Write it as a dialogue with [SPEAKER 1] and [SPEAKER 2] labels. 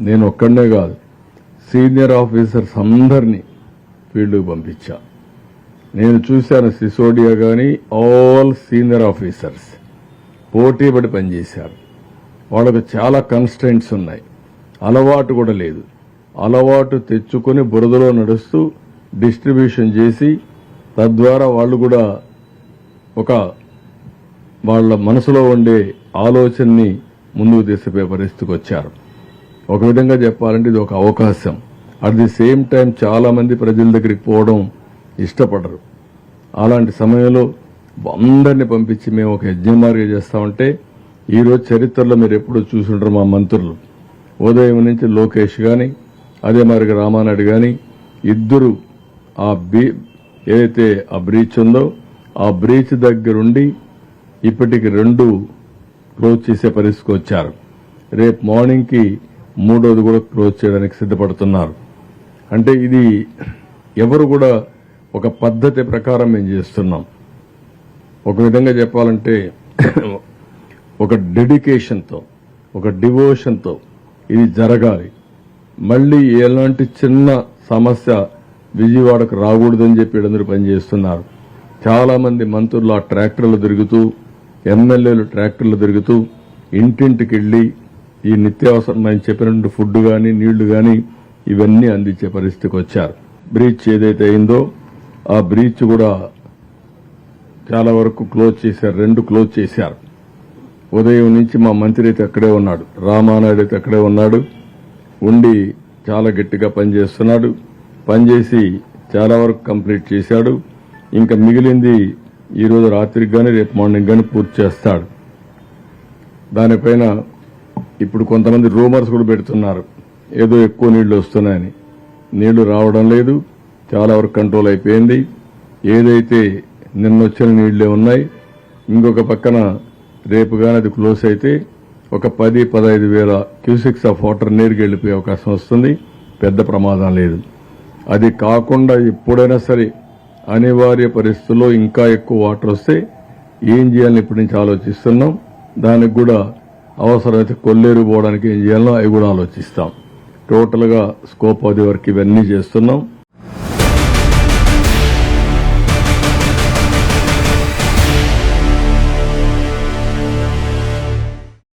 [SPEAKER 1] నేను ఒక్కడనే కాదు, సీనియర్ ఆఫీసర్స్ అందరినీ ఫీల్డ్కి పంపించా. నేను చూశాను సిసోడియా కానీ ఆల్ సీనియర్ ఆఫీసర్స్ పోటీపడి పనిచేశారు. వాళ్ళకు చాలా కన్స్ట్రెంట్స్ ఉన్నాయి, అలవాటు కూడా లేదు. అలవాటు తెచ్చుకొని బురదలో నడుస్తూ డిస్ట్రిబ్యూషన్ చేసి తద్వారా వాళ్ళు కూడా ఒక వాళ్ళ మనసులో ఉండే ఆలోచనని ముందుకు తీసుకుపోయే పరిస్థితికి వచ్చారు. ఒక విధంగా చెప్పాలంటే ఇది ఒక అవకాశం. అట్ ది సేమ్ టైం చాలా మంది ప్రజల దగ్గరికి పోవడం ఇష్టపడరు. అలాంటి సమయంలో అందరినీ పంపించి మేము ఒక యజ్ఞమార్గం చేస్తామంటే ఈరోజు చరిత్రలో మీరు ఎప్పుడూ చూసుంటారు. మా మంత్రులు ఉదయం నుంచి లోకేష్ కానీ అదే మరి రామానాయుడు కానీ ఇద్దరు ఏదైతే ఆ బ్రీచ్ ఉందో ఆ బ్రీచ్ దగ్గరుండి ఇప్పటికి 2 క్లోజ్ చేసే పరిస్థితికి వచ్చారు. రేపు మార్నింగ్కి 3వది కూడా క్లోజ్ చేయడానికి సిద్ధపడుతున్నారు. అంటే ఇది ఎవరు కూడా ఒక పద్ధతి ప్రకారం మేము చేస్తున్నాం. ఒక విధంగా చెప్పాలంటే ఒక డెడికేషన్తో ఒక డివోషన్తో ఇది జరగాలి. మళ్లీ ఎలాంటి చిన్న సమస్య విజయవాడకు రాకూడదని చెప్పి అందరూ పనిచేస్తున్నారు. చాలా మంది మంత్రులు ఆ ట్రాక్టర్లు తిరుగుతూ, ఎమ్మెల్యేలు ట్రాక్టర్లు తిరుగుతూ ఇంటింటికి వెళ్లి ఈ నిత్యావసరమైన చెప్పినట్టు ఫుడ్ కానీ నీళ్లు కానీ ఇవన్నీ అందించే పరిస్థితికి వచ్చారు. బ్రీచ్ ఏదైతే అయిందో ఆ బ్రీచ్ కూడా చాలా వరకు క్లోజ్ చేశారు. 2 క్లోజ్ చేశారు. ఉదయం నుంచి మా మంత్రి అయితే అక్కడే ఉన్నాడు, రామానాయుడు అయితే అక్కడే ఉన్నాడు. ఉండి చాలా గట్టిగా పనిచేస్తున్నాడు. పనిచేసి చాలా వరకు కంప్లీట్ చేశాడు. ఇంకా మిగిలింది ఈరోజు రాత్రికి కానీ రేపు మార్నింగ్ కానీ పూర్తి చేస్తాడు. దానిపైన ఇప్పుడు కొంతమంది రూమర్స్ కూడా పెడుతున్నారు, ఏదో ఎక్కువ నీళ్లు వస్తున్నాయని. నీళ్లు రావడం లేదు, చాలా వరకు కంట్రోల్ అయిపోయింది. ఏదైతే నిన్నొచ్చిన నీళ్లే ఉన్నాయి. ఇంకొక పక్కన రేపు కానీ అది క్లోజ్ అయితే ఒక 10-15 వేల క్యూసెక్స్ ఆఫ్ వాటర్ నీరుకి వెళ్లిపోయే అవకాశం వస్తుంది. పెద్ద ప్రమాదం లేదు. అది కాకుండా ఎప్పుడైనా సరే అనివార్య పరిస్థితుల్లో ఇంకా ఎక్కువ వాటర్ వస్తే ఏం చేయాలని ఇప్పటి నుంచి ఆలోచిస్తున్నాం. దానికి కూడా అవసరమైతే కొల్లేరు పోవడానికి ఏం చేయాలో అవి కూడా ఆలోచిస్తాం. టోటల్గా స్కోప్ అది వరకు ఇవన్నీ చేస్తున్నాం.